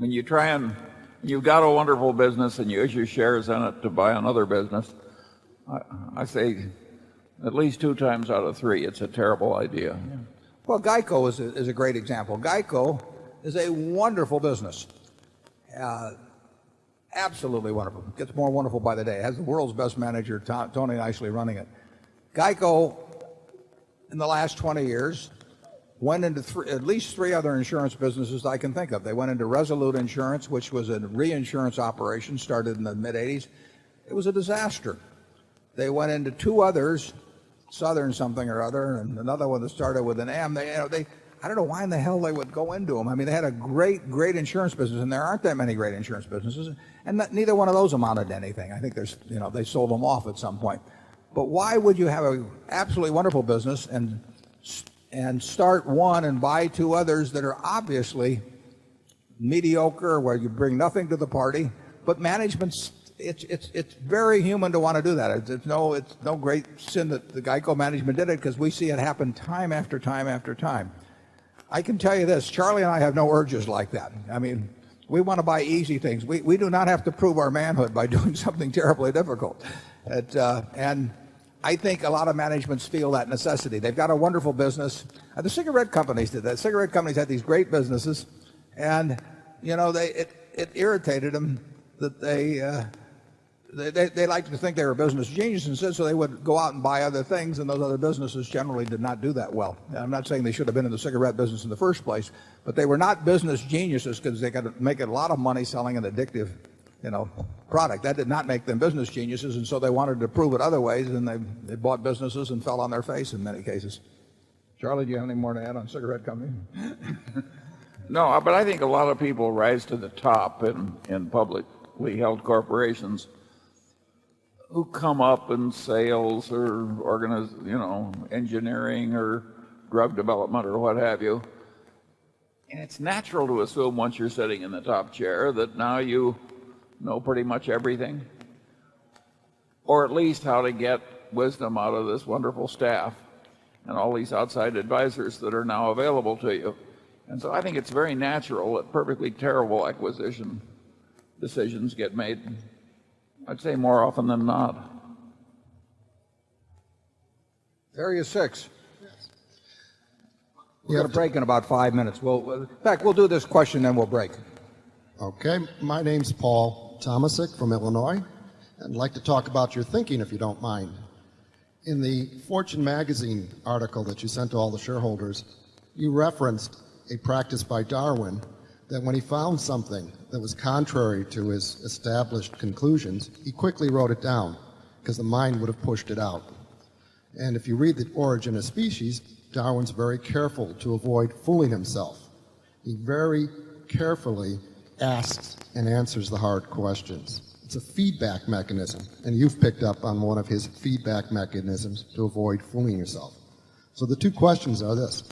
when you try and you've got a wonderful business and you issue shares in it to buy another business, I say at least 2 times out of 3, it's a terrible idea. Yeah. Well, Geico is a great example. Geico is a wonderful business. Absolutely wonderful. It gets more wonderful by the day. It has the world's best manager, Tony Nicely, running it. Geico, in the last 20 years, went into at least 3 other insurance businesses I can think of. They went into Resolute Insurance, which was a reinsurance operation, started in the mid-'80s. It was a disaster. They went into 2 others, Southern something or other, and another one that started with an M. I don't know why in the hell they would go into them. I mean, they had a great insurance business, and there aren't that many great insurance businesses, and neither one of those amounted to anything. I think they sold them off at some point. But why would you have an absolutely wonderful business and start one and buy 2 others that are obviously mediocre, where you bring nothing to the party, but management's it's very human to want to do that. It's no great sin that the Geico management did it, because we see it happen time after time after time. I can tell you this, Charlie and I have no urges like that. I mean, we want to buy easy things. We do not have to prove our manhood by doing something terribly difficult. And I think a lot of managements feel that necessity. They've got a wonderful business. The cigarette companies did that. Cigarette companies had these great businesses, and it irritated them that they liked to think they were business geniuses, so they would go out and buy other things, and those other businesses generally did not do that well. And I'm not saying they should have been in the cigarette business in the first place, but they were not business geniuses because they could make a lot of money selling an addictive, product. That did not make them business geniuses, and so they wanted to prove it other ways, and they bought businesses and fell on their face in many cases. Charlie, do you have any more to add on cigarette company? No, but I think a lot of people rise to the top in publicly held corporations who come up in sales or engineering or drug development or what have you. And it's natural to assume once you're sitting in the top chair that now you know pretty much everything, or at least how to get wisdom out of this wonderful staff and all these outside advisors that are now available to you. And so I think it's very natural that perfectly terrible acquisition decisions get made, I'd say more often than not. Area 6. We're going to break in about 5 minutes. In fact, we'll do this question, then we'll break. Okay. My name's Paul Tomasic from Illinois. I'd like to talk about your thinking, if you don't mind. In the Fortune magazine article that you sent to all the shareholders, you referenced a practice by Darwin that when he found something that was contrary to his established conclusions, he quickly wrote it down because the mind would have pushed it out. And if you read The Origin of Species, Darwin's very careful to avoid fooling himself. He very carefully asks and answers the hard questions. It's a feedback mechanism, and you've picked up on one of his feedback mechanisms to avoid fooling yourself. So the 2 questions are this.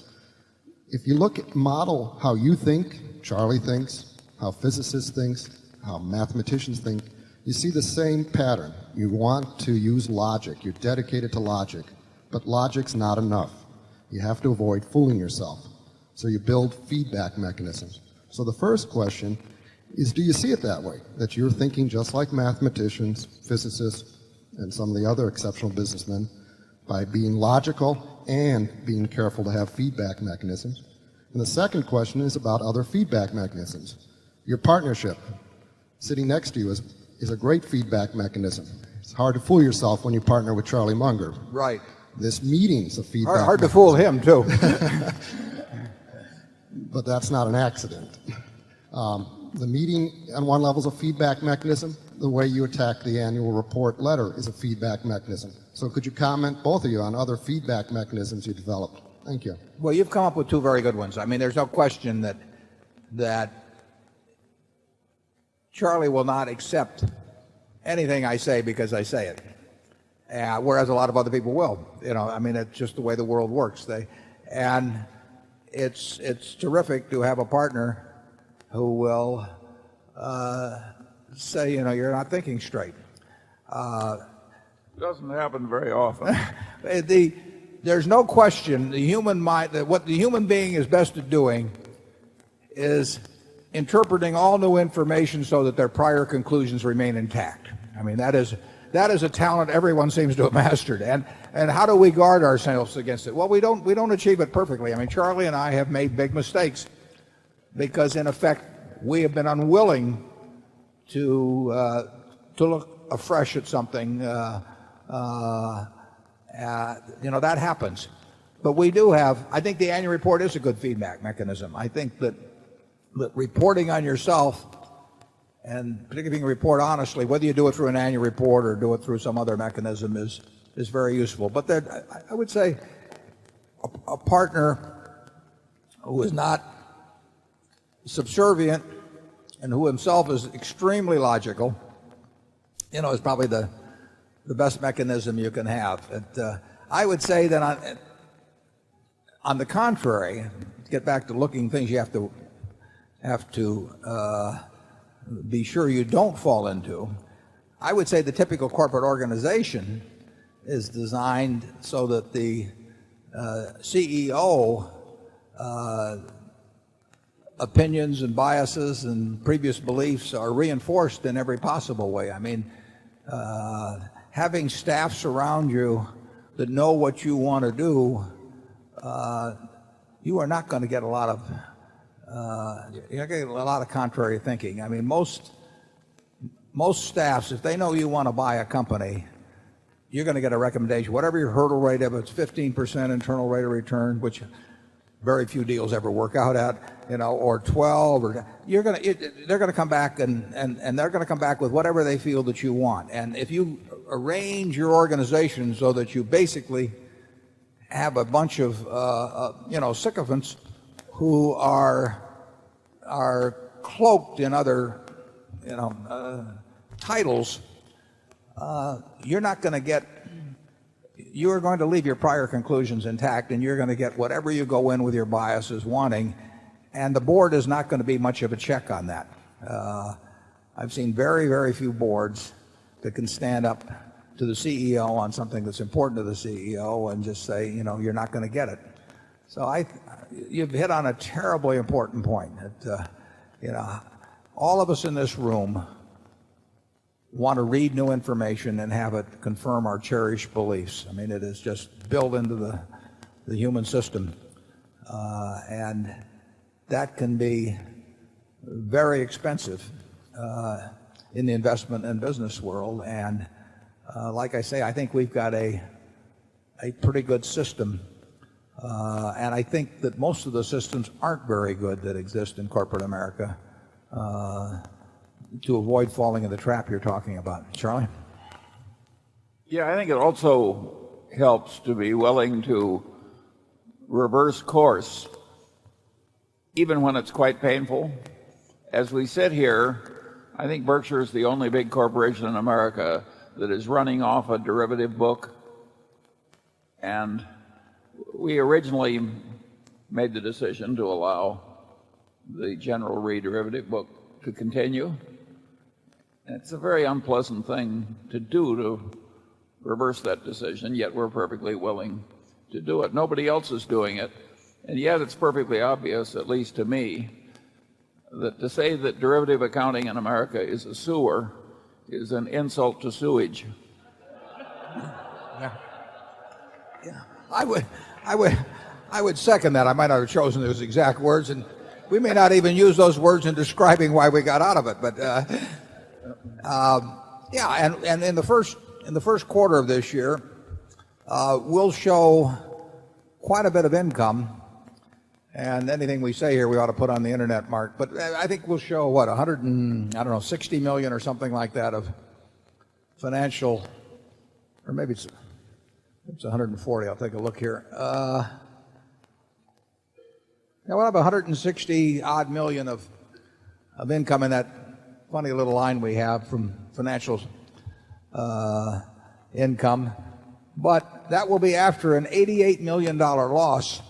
If you model how you think, Charlie thinks, how physicists think, how mathematicians think, you see the same pattern. You want to use logic. You're dedicated to logic. But logic's not enough. You have to avoid fooling yourself. So you build feedback mechanisms. So the first question is, do you see it that way? That you're thinking just like mathematicians, physicists, and some of the other exceptional businessmen by being logical and being careful to have feedback mechanisms. And the second question is about other feedback mechanisms. Your partnership, sitting next to you, is a great feedback mechanism. It's hard to fool yourself when you partner with Charlie Munger. Right. This meeting's a feedback Hard to fool him, too. But that's not an accident. The meeting, on one level, is a feedback mechanism. The way you attack the annual report letter is a feedback mechanism. So could you comment, both of you, on other feedback mechanisms you developed? Thank you. Well, you've come up with 2 very good ones. I mean, there's no question that Charlie will not accept anything I say because I say it, whereas a lot of other people will. I mean, it's just the way the world works. And it's terrific to have a partner who will say, you're not thinking straight. Doesn't happen very often. There's no question the human mind, that what the human being is best at doing is interpreting all new information so that their prior conclusions remain intact. I mean, that is a talent everyone seems to have mastered. And how do we guard ourselves against it? Well, we don't achieve it perfectly. I mean, Charlie and I have made big mistakes because, in effect, we have been unwilling to look afresh at something. That happens. But we do have, I think the annual report is a good feedback mechanism. I think that reporting on yourself, and particularly if you can report honestly, whether you do it through an annual report or do it through some other mechanism, is very useful. But I would say a partner who is not subservient and who himself is extremely logical, is probably the best mechanism you can have. I would say that on the contrary, to get back to looking things you have to be sure you don't fall into, I would say the typical corporate organization is designed so that the CEO opinions and biases and previous beliefs are reinforced in every possible way. I mean, having staffs around you that know what you want to do, you are not going to get a lot of contrary thinking. I mean, most staffs, if they know you want to buy a company, you're going to get a recommendation. Whatever your hurdle rate, if it's 15% internal rate of return, which very few deals ever work out at, or 12, or they're going to come back and they're going to come back with whatever they feel that you want. And if you arrange your organization so that you basically have a bunch of sycophants who are cloaked in other titles, you're not going to get. You are going to leave your prior conclusions intact, and you're going to get whatever you go in with your biases wanting, and the board is not going to be much of a check on that. I've seen very, very few boards that can stand up to the CEO on something that's important to the CEO and just say, you're not going to get it. So you've hit on a terribly important point. That, all of us in this room want to read new information and have it confirm our cherished beliefs. I mean, it is just built into the human system. And that can be very expensive in the investment and business world. And like I say, I think we've got a pretty good system. And I think that most of the systems aren't very good that exist in corporate America to avoid falling in the trap you're talking about. Charlie? Yeah, I think it also helps to be willing to reverse course, even when it's quite painful. As we sit here, I think Berkshire is the only big corporation in America that is running off a derivative book. And we originally made the decision to allow the General Re derivative book to continue. It's a very unpleasant thing to do, to reverse that decision, yet we're perfectly willing to do it. Nobody else is doing it, and yet it's perfectly obvious, at least to me, that to say that derivative accounting in America is a sewer is an insult to sewage. Yeah. I would second that. I might not have chosen those exact words, and we may not even use those words in describing why we got out of it. But and in the first quarter of this year, we'll show quite a bit of income. And anything we say here, we ought to put on the internet, Mark. But I think we'll show what 60 million or something like that of financial, or maybe it's 140. I'll take a look here. We'll have 160 odd million of income in that funny little line we have from financial income, but that will be after an $88 million loss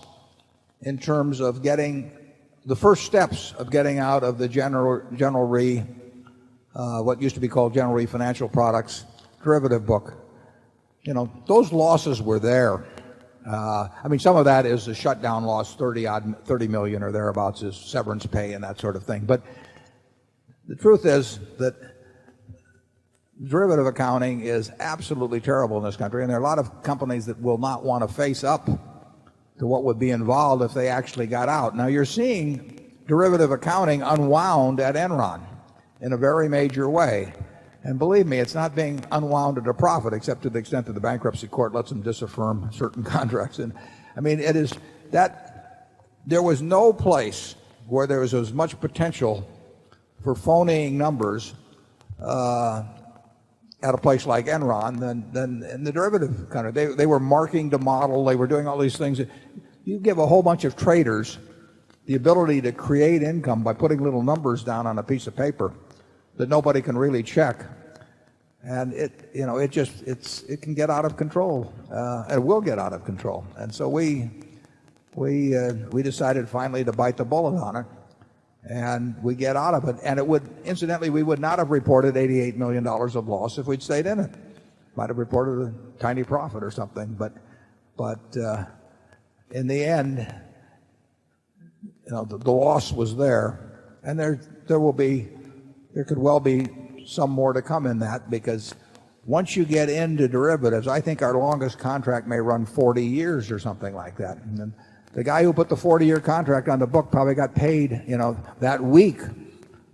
in terms of getting the first steps of getting out of the General Re, what used to be called General Re Financial Products derivative book. Those losses were there. I mean, some of that is the shutdown loss, 30 million or thereabouts is severance pay and that sort of thing. But the truth is that derivative accounting is absolutely terrible in this country, and there are a lot of companies that will not want to face up to what would be involved if they actually got out. Now, you're seeing derivative accounting unwound at Enron in a very major way. And believe me, it's not being unwound at a profit, except to the extent that the bankruptcy court lets them disaffirm certain contracts. And I mean, it is that there was no place where there was as much potential for phonying numbers at a place like Enron than in the derivative kind of. They were marking to model. They were doing all these things. You give a whole bunch of traders the ability to create income by putting little numbers down on a piece of paper that nobody can really check, and it can get out of control. It will get out of control. And so we decided finally to bite the bullet on it, and we get out of it. And it would, incidentally, we would not have reported $88 million of loss if we'd stayed in it. Might have reported a tiny profit or something, but in the end, the loss was there, and there could well be some more to come in that, because once you get into derivatives, I think our longest contract may run 40 years or something like that. And then the guy who put the 40-year contract on the book probably got paid, that week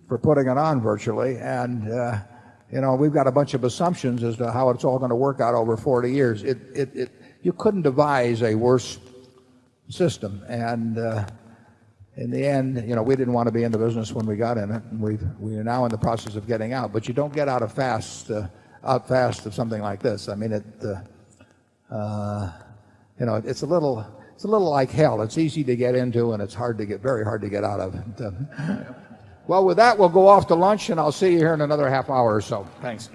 for putting it on virtually. And, we've got a bunch of assumptions as to how it's all going to work out over 40 years. You couldn't devise a worse system. And, in the end, we didn't want to be in the business when we got in it, and we are now in the process of getting out. But you don't get out fast of something like this. I mean, it's a little like hell. It's easy to get into, and it's very hard to get out of. Well, with that, we'll go off to lunch, and I'll see you here in another half hour or so. Thanks.